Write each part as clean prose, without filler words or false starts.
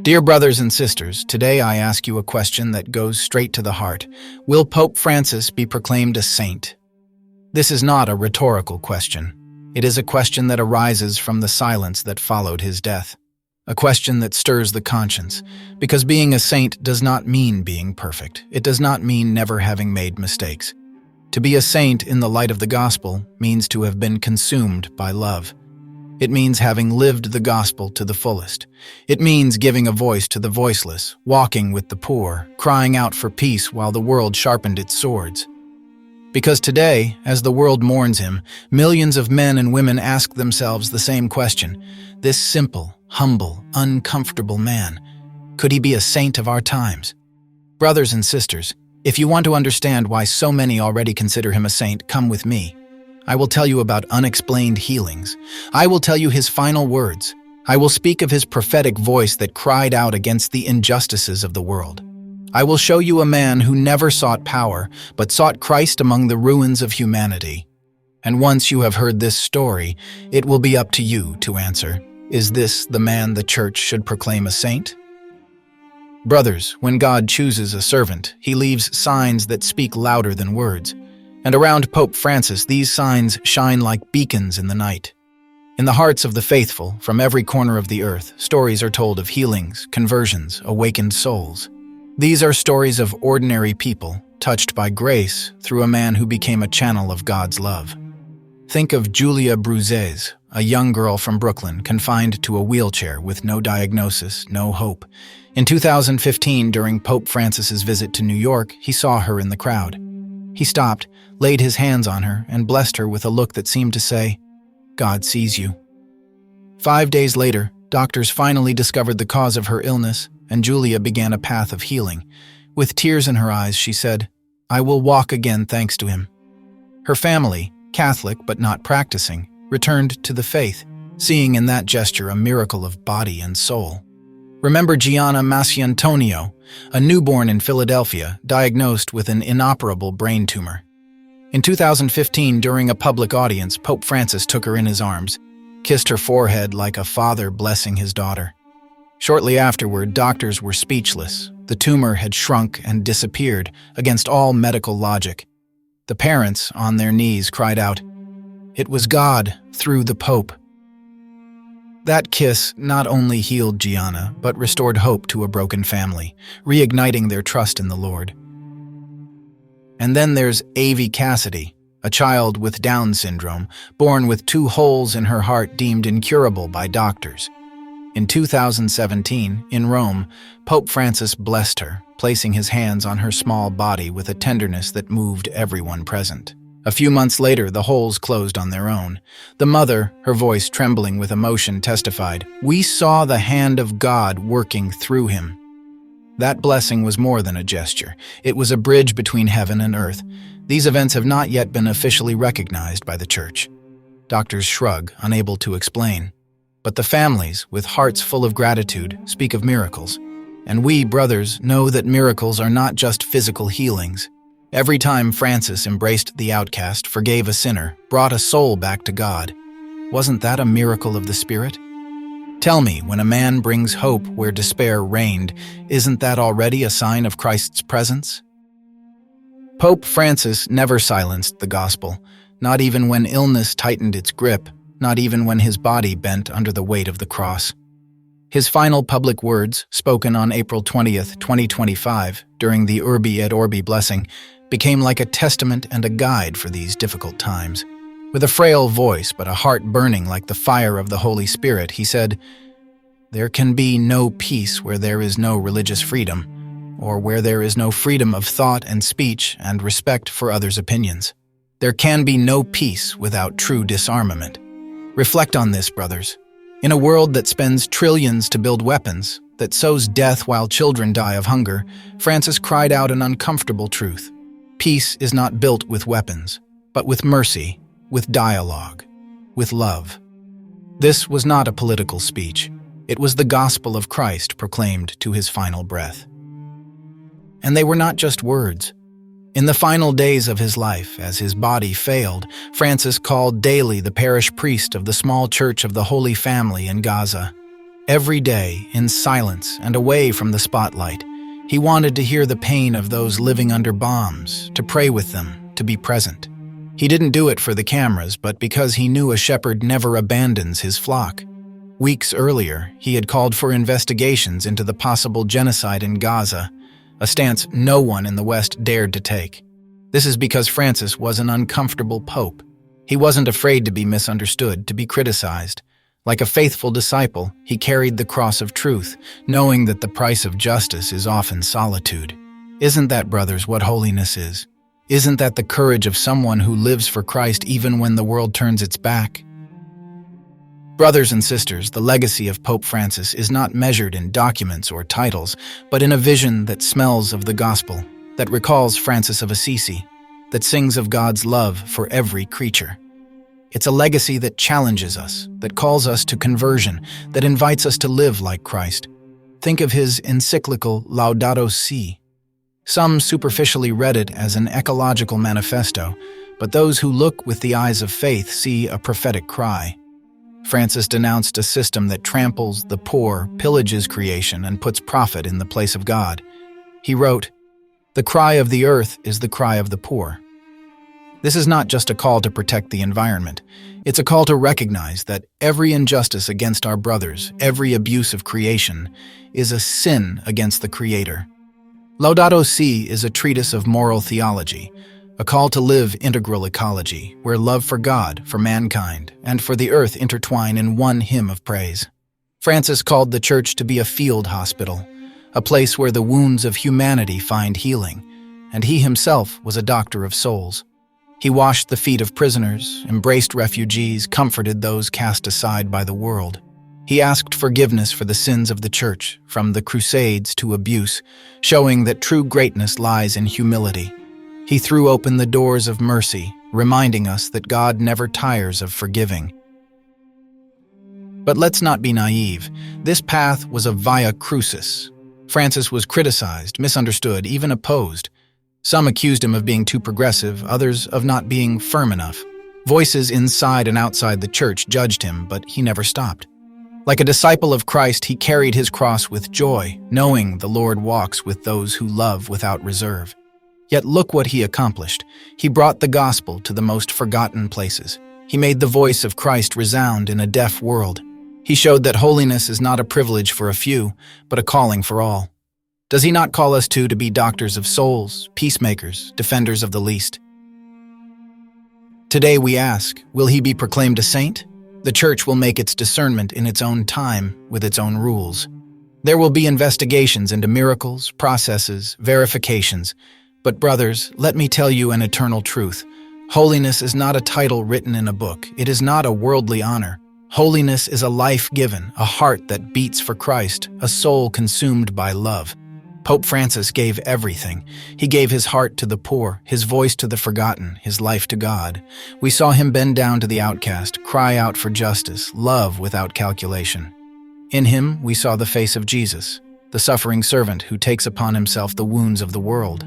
Dear brothers and sisters, today I ask you a question that goes straight to the heart. Will Pope Francis be proclaimed a saint? This is not a rhetorical question. It is a question that arises from the silence that followed his death. A question that stirs the conscience, because being a saint does not mean being perfect. It does not mean never having made mistakes. To be a saint in the light of the gospel means to have been consumed by love. It means having lived the gospel to the fullest. It means giving a voice to the voiceless, walking with the poor, crying out for peace while the world sharpened its swords. Because today, as the world mourns him, millions of men and women ask themselves the same question. This simple, humble, uncomfortable man, could he be a saint of our times? Brothers and sisters, if you want to understand why so many already consider him a saint, come with me. I will tell you about unexplained healings. I will tell you his final words. I will speak of his prophetic voice that cried out against the injustices of the world. I will show you a man who never sought power, but sought Christ among the ruins of humanity. And once you have heard this story, it will be up to you to answer, is this the man the church should proclaim a saint? Brothers, when God chooses a servant, he leaves signs that speak louder than words. And around Pope Francis, these signs shine like beacons in the night. In the hearts of the faithful, from every corner of the earth, stories are told of healings, conversions, awakened souls. These are stories of ordinary people, touched by grace through a man who became a channel of God's love. Think of Julia Bruzes, a young girl from Brooklyn, confined to a wheelchair with no diagnosis, no hope. In 2015, during Pope Francis's visit to New York, he saw her in the crowd. He stopped, laid his hands on her, and blessed her with a look that seemed to say, God sees you. 5 days later, doctors finally discovered the cause of her illness, and Julia began a path of healing. With tears in her eyes, she said, I will walk again thanks to him. Her family, Catholic but not practicing, returned to the faith, seeing in that gesture a miracle of body and soul. Remember Gianna Massiantonio, a newborn in Philadelphia, diagnosed with an inoperable brain tumor. In 2015, during a public audience, Pope Francis took her in his arms, kissed her forehead like a father blessing his daughter. Shortly afterward, doctors were speechless. The tumor had shrunk and disappeared against all medical logic. The parents, on their knees, cried out, It was God through the Pope. That kiss not only healed Gianna, but restored hope to a broken family, reigniting their trust in the Lord. And then there's Avi Cassidy, a child with Down syndrome, born with 2 holes in her heart deemed incurable by doctors. In 2017, in Rome, Pope Francis blessed her, placing his hands on her small body with a tenderness that moved everyone present. A few months later, the holes closed on their own. The mother, her voice trembling with emotion, testified, We saw the hand of God working through him. That blessing was more than a gesture. It was a bridge between heaven and earth. These events have not yet been officially recognized by the Church. Doctors shrug, unable to explain. But the families, with hearts full of gratitude, speak of miracles. And we, brothers, know that miracles are not just physical healings. Every time Francis embraced the outcast, forgave a sinner, brought a soul back to God. Wasn't that a miracle of the Spirit? Tell me, when a man brings hope where despair reigned, isn't that already a sign of Christ's presence? Pope Francis never silenced the gospel, not even when illness tightened its grip, not even when his body bent under the weight of the cross. His final public words, spoken on April 20th, 2025, during the Urbi et Orbi blessing, became like a testament and a guide for these difficult times. With a frail voice but a heart burning like the fire of the Holy Spirit, he said, There can be no peace where there is no religious freedom, or where there is no freedom of thought and speech and respect for others' opinions. There can be no peace without true disarmament. Reflect on this, brothers. In a world that spends trillions to build weapons, that sows death while children die of hunger, Francis cried out an uncomfortable truth. Peace is not built with weapons, but with mercy, with dialogue, with love. This was not a political speech. It was the gospel of Christ proclaimed to his final breath. And they were not just words. In the final days of his life, as his body failed, Francis called daily the parish priest of the small church of the Holy Family in Gaza. Every day, in silence and away from the spotlight, he wanted to hear the pain of those living under bombs, to pray with them, to be present. He didn't do it for the cameras, but because he knew a shepherd never abandons his flock. Weeks earlier, he had called for investigations into the possible genocide in Gaza, a stance no one in the West dared to take. This is because Francis was an uncomfortable pope. He wasn't afraid to be misunderstood, to be criticized. Like a faithful disciple, he carried the cross of truth, knowing that the price of justice is often solitude. Isn't that, brothers, what holiness is? Isn't that the courage of someone who lives for Christ even when the world turns its back? Brothers and sisters, the legacy of Pope Francis is not measured in documents or titles, but in a vision that smells of the gospel, that recalls Francis of Assisi, that sings of God's love for every creature. It's a legacy that challenges us, that calls us to conversion, that invites us to live like Christ. Think of his encyclical Laudato Si. Some superficially read it as an ecological manifesto, but those who look with the eyes of faith see a prophetic cry. Francis denounced a system that tramples the poor, pillages creation, and puts profit in the place of God. He wrote, "The cry of the earth is the cry of the poor." This is not just a call to protect the environment. It's a call to recognize that every injustice against our brothers, every abuse of creation, is a sin against the Creator. Laudato Si is a treatise of moral theology, a call to live integral ecology, where love for God, for mankind, and for the earth intertwine in one hymn of praise. Francis called the Church to be a field hospital, a place where the wounds of humanity find healing, and he himself was a doctor of souls. He washed the feet of prisoners, embraced refugees, comforted those cast aside by the world. He asked forgiveness for the sins of the Church, from the Crusades to abuse, showing that true greatness lies in humility. He threw open the doors of mercy, reminding us that God never tires of forgiving. But let's not be naive. This path was a via crucis. Francis was criticized, misunderstood, even opposed. Some accused him of being too progressive, others of not being firm enough. Voices inside and outside the Church judged him, but he never stopped. Like a disciple of Christ, he carried his cross with joy, knowing the Lord walks with those who love without reserve. Yet look what he accomplished. He brought the gospel to the most forgotten places. He made the voice of Christ resound in a deaf world. He showed that holiness is not a privilege for a few, but a calling for all. Does he not call us to be doctors of souls, peacemakers, defenders of the least? Today we ask, will he be proclaimed a saint? The Church will make its discernment in its own time, with its own rules. There will be investigations into miracles, processes, verifications. But brothers, let me tell you an eternal truth. Holiness is not a title written in a book. It is not a worldly honor. Holiness is a life given, a heart that beats for Christ, a soul consumed by love. Pope Francis gave everything. He gave his heart to the poor, his voice to the forgotten, his life to God. We saw him bend down to the outcast, cry out for justice, love without calculation. In him, we saw the face of Jesus, the suffering servant who takes upon himself the wounds of the world.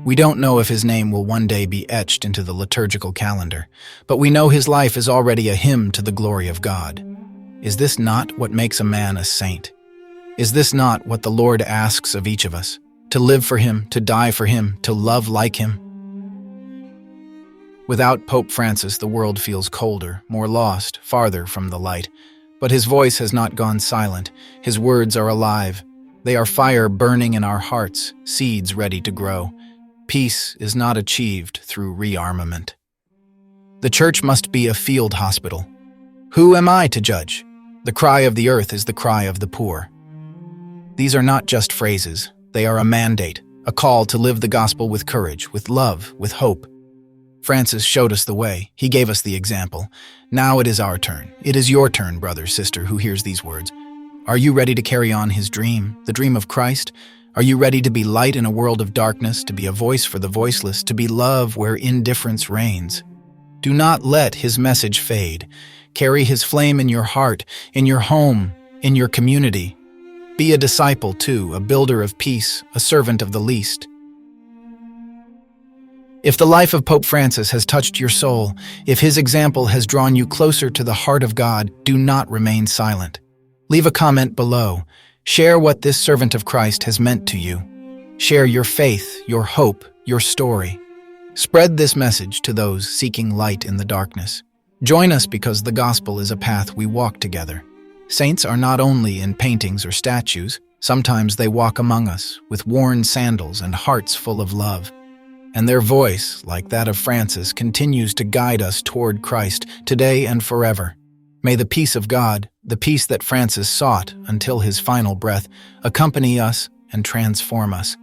We don't know if his name will one day be etched into the liturgical calendar, but we know his life is already a hymn to the glory of God. Is this not what makes a man a saint? Is this not what the Lord asks of each of us? To live for him, to die for him, to love like him? Without Pope Francis, the world feels colder, more lost, farther from the light. But his voice has not gone silent. His words are alive. They are fire burning in our hearts, seeds ready to grow. Peace is not achieved through rearmament. The Church must be a field hospital. Who am I to judge? The cry of the earth is the cry of the poor. These are not just phrases. They are a mandate, a call to live the gospel with courage, with love, with hope. Francis showed us the way. He gave us the example. Now it is our turn. It is your turn, brother, sister, who hears these words. Are you ready to carry on his dream, the dream of Christ? Are you ready to be light in a world of darkness, to be a voice for the voiceless, to be love where indifference reigns? Do not let his message fade. Carry his flame in your heart, in your home, in your community. Be a disciple too, a builder of peace, a servant of the least. If the life of Pope Francis has touched your soul, if his example has drawn you closer to the heart of God, do not remain silent. Leave a comment below. Share what this servant of Christ has meant to you. Share your faith, your hope, your story. Spread this message to those seeking light in the darkness. Join us because the gospel is a path we walk together. Saints are not only in paintings or statues, sometimes they walk among us with worn sandals and hearts full of love. And their voice, like that of Francis, continues to guide us toward Christ today and forever. May the peace of God, the peace that Francis sought until his final breath, accompany us and transform us.